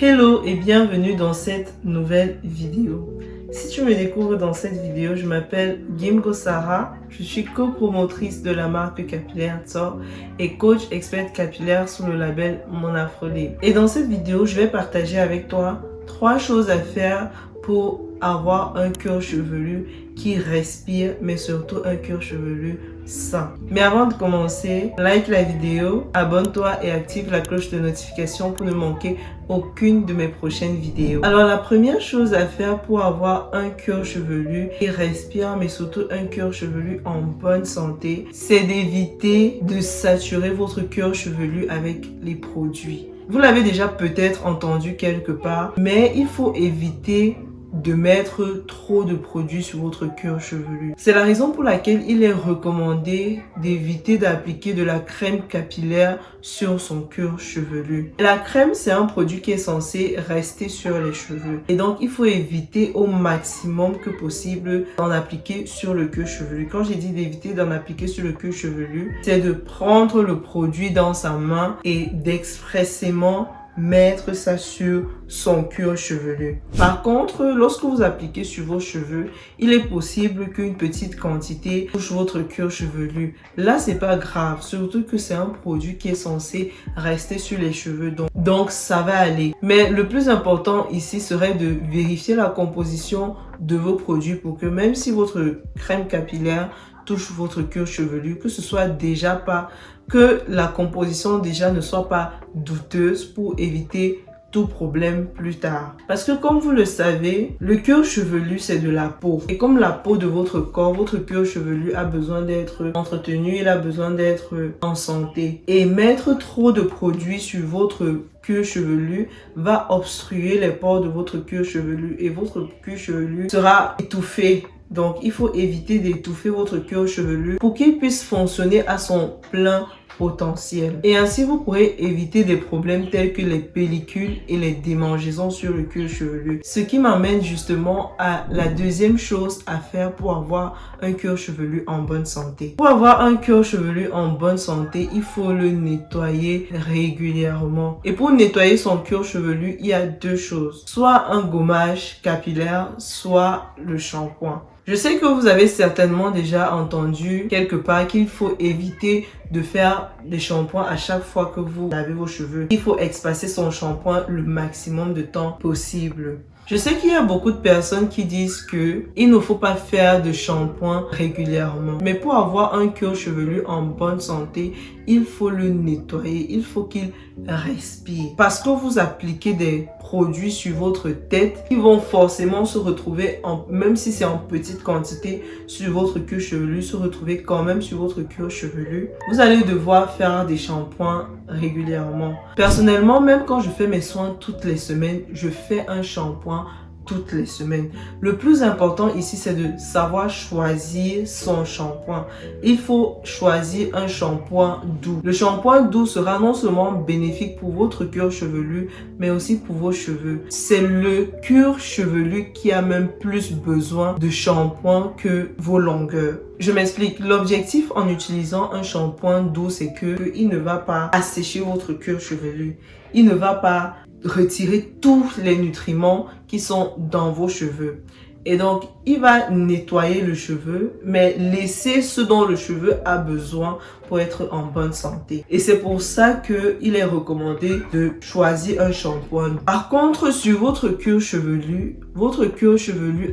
Hello et bienvenue dans cette nouvelle vidéo. Si tu me découvres dans cette vidéo, je m'appelle Gimgo Sarah, je suis copromotrice de la marque Capillaire Tsor et coach expert capillaire sous le label Mon Afro Libre. Et dans cette vidéo, je vais partager avec toi 3 choses à faire pour avoir un cuir chevelu qui respire, mais surtout un cuir chevelu sain. Mais avant de commencer, like la vidéo, abonne-toi et active la cloche de notification pour ne manquer aucune de mes prochaines vidéos. Alors la première chose à faire pour avoir un cuir chevelu qui respire, mais surtout un cuir chevelu en bonne santé, c'est d'éviter de saturer votre cuir chevelu avec les produits. Vous l'avez déjà peut-être entendu quelque part, mais il faut éviter de mettre trop de produits sur votre cuir chevelu. C'est la raison pour laquelle il est recommandé d'éviter d'appliquer de la crème capillaire sur son cuir chevelu. La crème, c'est un produit qui est censé rester sur les cheveux. Et donc, il faut éviter au maximum que possible d'en appliquer sur le cuir chevelu. Quand j'ai dit d'éviter d'en appliquer sur le cuir chevelu, c'est de prendre le produit dans sa main et d'expressément mettre ça sur son cuir chevelu. Par contre, lorsque vous appliquez sur vos cheveux, il est possible qu'une petite quantité touche votre cuir chevelu. Là, c'est pas grave, surtout que c'est un produit qui est censé rester sur les cheveux, donc ça va aller. Mais le plus important ici serait de vérifier la composition de vos produits pour que même si votre crème capillaire touche votre cuir chevelu, que ce soit déjà pas, que la composition déjà ne soit pas douteuse pour éviter tout problème plus tard. Parce que comme vous le savez, le cuir chevelu c'est de la peau. Et comme la peau de votre corps, votre cuir chevelu a besoin d'être entretenu, il a besoin d'être en santé. Et mettre trop de produits sur votre cuir chevelu va obstruer les pores de votre cuir chevelu et votre cuir chevelu sera étouffé. Donc, il faut éviter d'étouffer votre cuir chevelu pour qu'il puisse fonctionner à son plein potentiel. Et ainsi, vous pourrez éviter des problèmes tels que les pellicules et les démangeaisons sur le cuir chevelu. Ce qui m'amène justement à la deuxième chose à faire pour avoir un cuir chevelu en bonne santé. Pour avoir un cuir chevelu en bonne santé, il faut le nettoyer régulièrement. Et pour nettoyer son cuir chevelu, il y a 2 choses. Soit un gommage capillaire, soit le shampoing. Je sais que vous avez certainement déjà entendu quelque part qu'il faut éviter de faire des shampoings à chaque fois que vous lavez vos cheveux. Il faut espacer son shampoing le maximum de temps possible. Je sais qu'il y a beaucoup de personnes qui disent que il ne faut pas faire de shampoing régulièrement. Mais pour avoir un cuir chevelu en bonne santé, il faut le nettoyer. Il faut qu'il respire. Parce que vous appliquez des produits sur votre tête qui vont forcément se retrouver, même si c'est en petite quantité, sur votre cuir chevelu, se retrouver quand même sur votre cuir chevelu. Vous allez devoir faire des shampoings régulièrement. Personnellement, même quand je fais mes soins toutes les semaines, je fais un shampoing toutes les semaines. Le plus important ici, c'est de savoir choisir son shampoing. Il faut choisir un shampoing doux. Le shampoing doux sera non seulement bénéfique pour votre cuir chevelu, mais aussi pour vos cheveux. C'est le cuir chevelu qui a même plus besoin de shampoing que vos longueurs. Je m'explique. L'objectif en utilisant un shampoing doux, c'est que il ne va pas assécher votre cuir chevelu. Il ne va pas retirer tous les nutriments qui sont dans vos cheveux. Et donc, il va nettoyer le cheveu, mais laisser ce dont le cheveu a besoin pour être en bonne santé. Et c'est pour ça qu'il est recommandé de choisir un shampoing. Par contre, sur votre cuir chevelu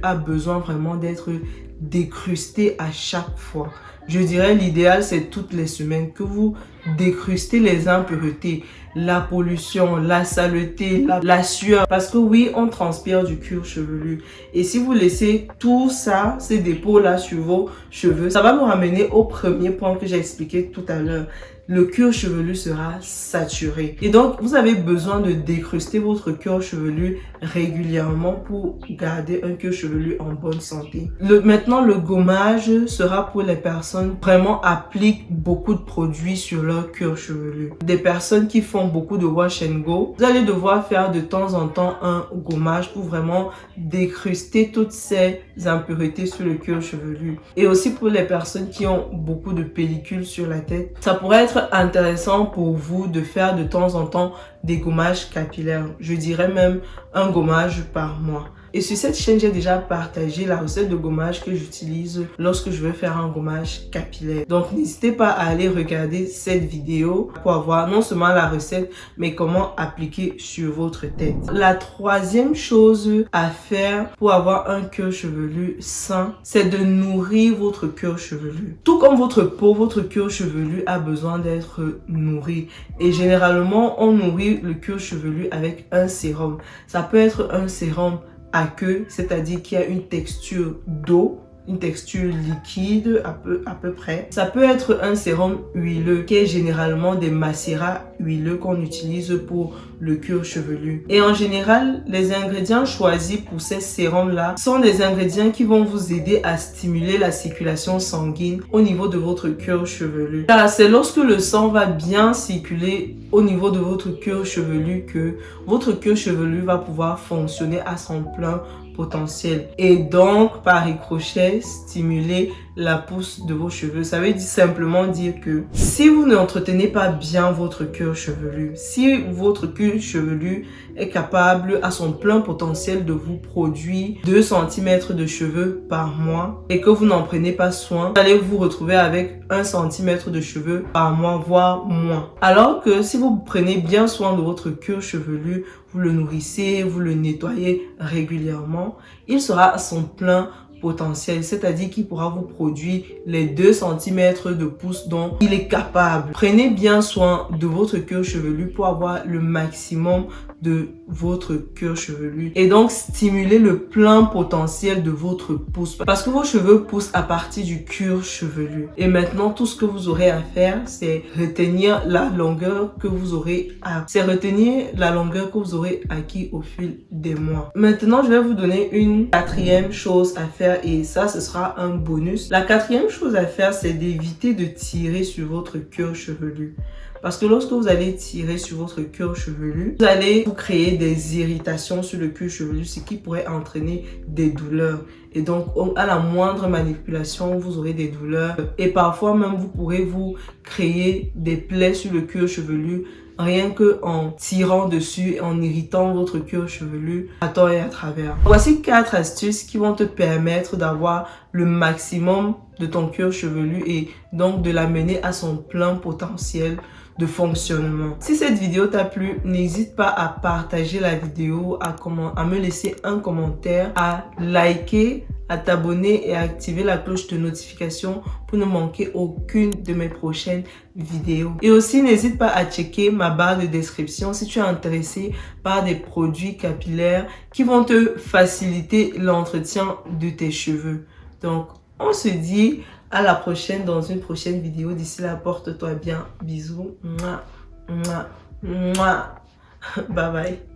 a besoin vraiment d'être décrusté à chaque fois. Je dirais l'idéal, c'est toutes les semaines que vous décrustez les impuretés, la pollution, la saleté, la sueur. Parce que oui, on transpire du cuir chevelu. Et si vous laissez tout ça, ces dépôts-là sur vos cheveux, ça va nous ramener au premier point que j'ai expliqué tout à l'heure. Le cuir chevelu sera saturé. Et donc, vous avez besoin de décruster votre cuir chevelu régulièrement pour garder un cuir chevelu en bonne santé. Maintenant, le gommage sera pour les personnes qui vraiment appliquent beaucoup de produits sur leur cuir chevelu. Des personnes qui font beaucoup de wash and go, vous allez devoir faire de temps en temps un gommage pour vraiment décruster toutes ces impuretés sur le cuir chevelu. Et aussi pour les personnes qui ont beaucoup de pellicules sur la tête, ça pourrait être intéressant pour vous de faire de temps en temps des gommages capillaires. Je dirais même un gommage par mois. Et sur cette chaîne, j'ai déjà partagé la recette de gommage que j'utilise lorsque je veux faire un gommage capillaire. Donc, n'hésitez pas à aller regarder cette vidéo pour avoir non seulement la recette, mais comment appliquer sur votre tête. La troisième chose à faire pour avoir un cuir chevelu sain, c'est de nourrir votre cuir chevelu. Tout comme votre peau, votre cuir chevelu a besoin d'être nourri. Et généralement, on nourrit le cuir chevelu avec un sérum. Ça peut être un sérum à queue, c'est-à-dire qu'il y a une texture d'eau, une texture liquide à peu près. Ça peut être un sérum huileux qui est généralement des macérats huileux qu'on utilise pour le cuir chevelu. Et en général, les ingrédients choisis pour ces sérums-là sont des ingrédients qui vont vous aider à stimuler la circulation sanguine au niveau de votre cuir chevelu. Car c'est lorsque le sang va bien circuler au niveau de votre cuir chevelu que votre cuir chevelu va pouvoir fonctionner à son plein potentiel et donc par ricochet stimuler la pousse de vos cheveux. Ça veut simplement dire que si vous n'entretenez pas bien votre cuir chevelu, si votre cuir chevelu est capable à son plein potentiel de vous produire 2 cm de cheveux par mois et que vous n'en prenez pas soin, vous allez vous retrouver avec 1 cm de cheveux par mois, voire moins. Alors que si vous prenez bien soin de votre cuir chevelu, vous le nourrissez, vous le nettoyez régulièrement, il sera à son plein potentiel, c'est-à-dire qu'il pourra vous produire les 2 cm de pouce dont il est capable. Prenez bien soin de votre cuir chevelu pour avoir le maximum de votre cuir chevelu et donc stimuler le plein potentiel de votre pouce parce que vos cheveux poussent à partir du cuir chevelu. Et maintenant, tout ce que vous aurez à faire, c'est retenir la longueur que vous aurez acquis au fil des mois. Maintenant, je vais vous donner une 4e chose à faire et ça, ce sera un bonus. La 4e chose à faire, c'est d'éviter de tirer sur votre cuir chevelu. Parce que lorsque vous allez tirer sur votre cuir chevelu, vous allez vous créer des irritations sur le cuir chevelu, ce qui pourrait entraîner des douleurs. Et donc, à la moindre manipulation, vous aurez des douleurs. Et parfois même, vous pourrez vous créer des plaies sur le cuir chevelu rien que en tirant dessus et en irritant votre cuir chevelu à tort et à travers. Voici 4 astuces qui vont te permettre d'avoir le maximum de ton cuir chevelu et donc de l'amener à son plein potentiel de fonctionnement. Si cette vidéo t'a plu, n'hésite pas à partager la vidéo, à me laisser un commentaire, à liker, à t'abonner et à activer la cloche de notification pour ne manquer aucune de mes prochaines vidéos. Et aussi, n'hésite pas à checker ma barre de description si tu es intéressé par des produits capillaires qui vont te faciliter l'entretien de tes cheveux. Donc, on se dit à la prochaine dans une prochaine vidéo. D'ici là, porte-toi bien. Bisous. Mouah, mouah, mouah. Bye bye.